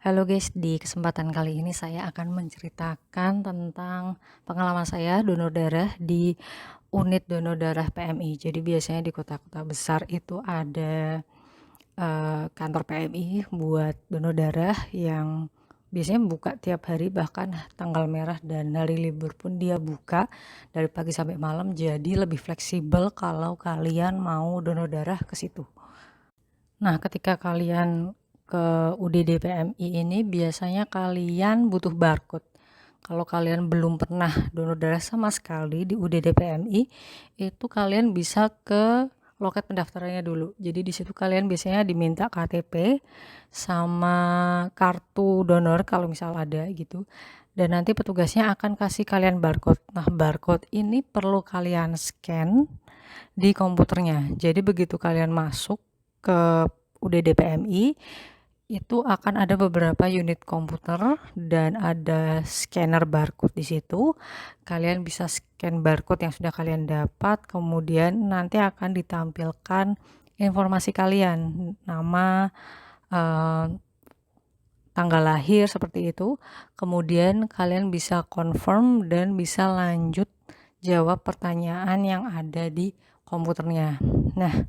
Halo guys, di kesempatan kali ini saya akan menceritakan tentang pengalaman saya donor darah di unit donor darah PMI. Jadi biasanya di kota-kota besar itu ada kantor PMI buat donor darah yang biasanya buka tiap hari, bahkan tanggal merah dan hari libur pun dia buka dari pagi sampai malam. Jadi lebih fleksibel kalau kalian mau donor darah ke situ. Nah, ketika kalian ke UDD PMI ini biasanya kalian butuh barcode. Kalau kalian belum pernah donor darah sama sekali di UDD PMI, itu kalian bisa ke loket pendaftarannya dulu. Jadi di situ kalian biasanya diminta KTP sama kartu donor kalau misal ada gitu. Dan nanti petugasnya akan kasih kalian barcode. Nah, barcode ini perlu kalian scan di komputernya. Jadi begitu kalian masuk ke UDD PMI, itu akan ada beberapa unit komputer dan ada scanner barcode di situ. Kalian bisa scan barcode yang sudah kalian dapat, kemudian nanti akan ditampilkan informasi kalian, nama, tanggal lahir seperti itu. Kemudian kalian bisa confirm dan bisa lanjut jawab pertanyaan yang ada di komputernya. Nah,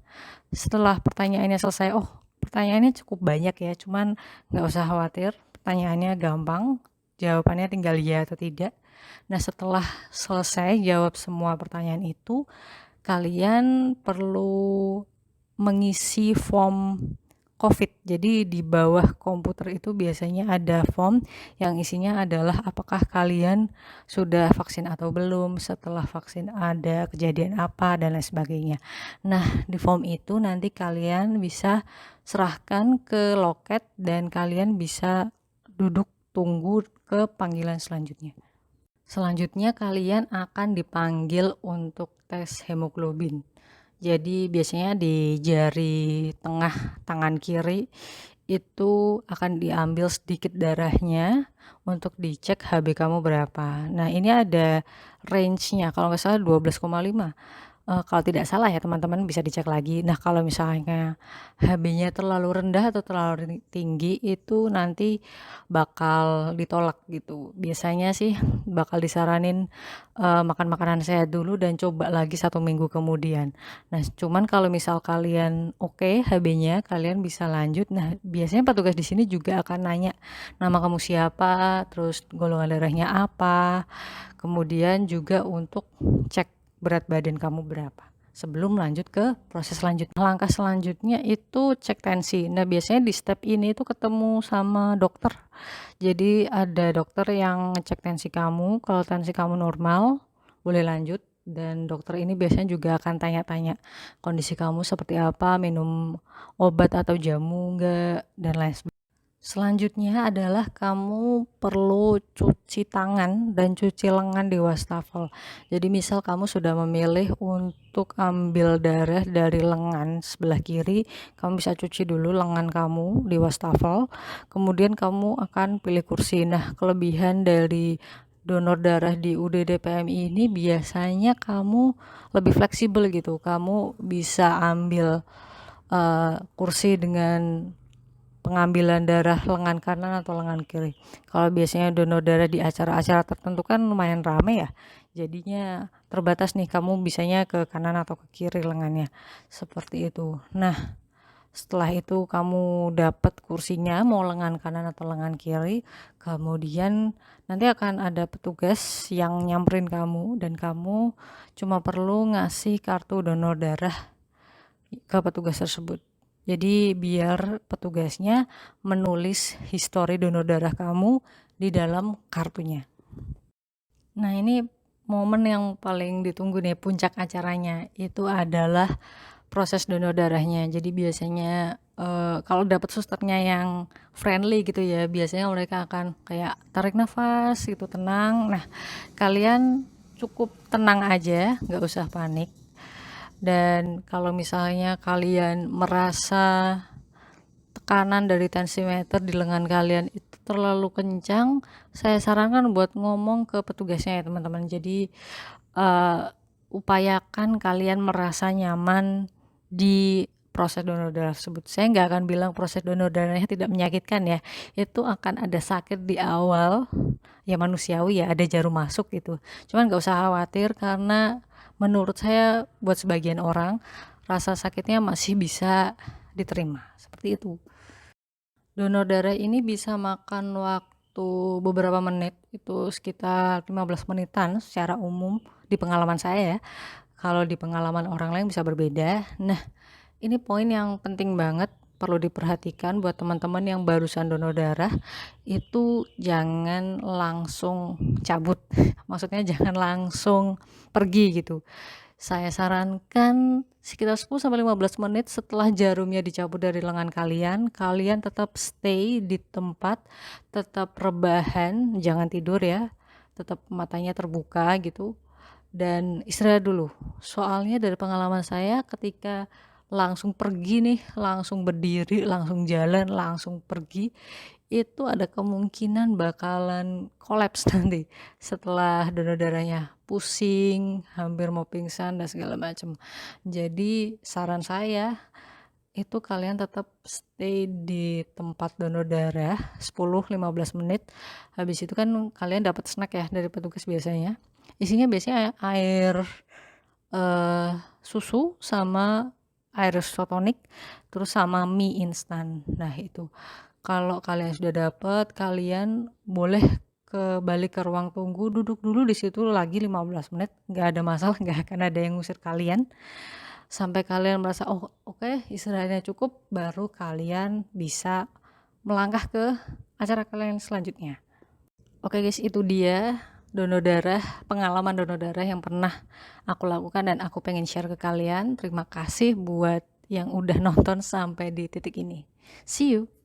setelah pertanyaannya selesai, pertanyaannya cukup banyak ya, cuman nggak usah khawatir, pertanyaannya gampang, jawabannya tinggal ya atau tidak. Nah, setelah selesai jawab semua pertanyaan itu, kalian perlu mengisi form COVID. Jadi di bawah komputer itu biasanya ada form yang isinya adalah apakah kalian sudah vaksin atau belum, setelah vaksin ada kejadian apa, dan lain sebagainya. Nah, di form itu nanti kalian bisa serahkan ke loket dan kalian bisa duduk tunggu ke panggilan selanjutnya. Selanjutnya kalian akan dipanggil untuk tes hemoglobin. Jadi biasanya di jari tengah tangan kiri itu akan diambil sedikit darahnya untuk dicek HB kamu berapa. Nah, ini ada range-nya, kalau nggak salah 12,5. Kalau tidak salah ya teman-teman, bisa dicek lagi. Nah, kalau misalnya HB-nya terlalu rendah atau terlalu tinggi, itu nanti bakal ditolak gitu. Biasanya sih bakal disaranin makan makanan sehat dulu dan coba lagi 1 minggu kemudian. Nah, cuman kalau misal kalian oke HB-nya, kalian bisa lanjut. Nah, biasanya petugas di sini juga akan nanya nama kamu siapa, terus golongan darahnya apa, kemudian juga untuk cek berat badan kamu berapa sebelum lanjut ke proses selanjutnya. Langkah selanjutnya itu cek tensi. Nah, biasanya di step ini itu ketemu sama dokter. Jadi ada dokter yang ngecek tensi kamu. Kalau tensi kamu normal, boleh lanjut. Dan dokter ini biasanya juga akan tanya-tanya kondisi kamu seperti apa, minum obat atau jamu enggak, dan lain sebagainya. Selanjutnya adalah kamu perlu cuci tangan dan cuci lengan di wastafel. Jadi misal kamu sudah memilih untuk ambil darah dari lengan sebelah kiri, kamu bisa cuci dulu lengan kamu di wastafel. Kemudian kamu akan pilih kursi. Nah, kelebihan dari donor darah di UDD PMI ini biasanya kamu lebih fleksibel gitu. Kamu bisa ambil kursi dengan pengambilan darah lengan kanan atau lengan kiri. Kalau biasanya donor darah di acara-acara tertentu kan lumayan rame ya. Jadinya terbatas nih, kamu bisanya ke kanan atau ke kiri lengannya. Seperti itu. Nah, setelah itu kamu dapat kursinya mau lengan kanan atau lengan kiri, kemudian nanti akan ada petugas yang nyamperin kamu dan kamu cuma perlu ngasih kartu donor darah ke petugas tersebut. Jadi biar petugasnya menulis histori donor darah kamu di dalam kartunya. Nah, ini momen yang paling ditunggu nih, puncak acaranya itu adalah proses donor darahnya. Jadi biasanya kalau dapat susternya yang friendly gitu ya, biasanya mereka akan kayak tarik nafas gitu, tenang. Nah, kalian cukup tenang aja, nggak usah panik. Dan kalau misalnya kalian merasa tekanan dari tensimeter di lengan kalian itu terlalu kencang, saya sarankan buat ngomong ke petugasnya ya teman-teman. Jadi upayakan kalian merasa nyaman di proses donor darah tersebut. Saya nggak akan bilang proses donor darahnya tidak menyakitkan ya, itu akan ada sakit di awal, ya manusiawi ya, ada jarum masuk gitu. Cuman nggak usah khawatir karena menurut saya buat sebagian orang, rasa sakitnya masih bisa diterima, seperti itu. Donor darah ini bisa makan waktu beberapa menit, itu sekitar 15 menitan secara umum di pengalaman saya ya. Kalau di pengalaman orang lain bisa berbeda. Nah, ini poin yang penting banget perlu diperhatikan buat teman-teman yang barusan donor darah, itu jangan langsung cabut. Maksudnya jangan langsung pergi gitu. Saya sarankan sekitar 10-15 menit setelah jarumnya dicabut dari lengan kalian, kalian tetap stay di tempat, tetap rebahan, jangan tidur ya, tetap matanya terbuka gitu, dan istirahat dulu. Soalnya dari pengalaman saya ketika langsung pergi nih, langsung berdiri, langsung jalan, langsung pergi, itu ada kemungkinan bakalan kolaps nanti setelah donor darahnya, pusing, hampir mau pingsan dan segala macam. Jadi saran saya itu kalian tetap stay di tempat donor darah 10-15 menit. Habis itu kan kalian dapat snack ya dari petugas biasanya. Isinya biasanya air susu sama air isotonik terus sama mie instan. Nah, itu. Kalau kalian sudah dapat, kalian boleh balik ke ruang tunggu, duduk dulu di situ lagi 15 menit, nggak ada masalah, nggak akan ada yang ngusir kalian. Sampai kalian merasa, oh oke, istirahatnya cukup, baru kalian bisa melangkah ke acara kalian selanjutnya. Oke guys, itu dia donor darah, pengalaman donor darah yang pernah aku lakukan dan aku pengen share ke kalian. Terima kasih buat yang udah nonton sampai di titik ini. See you!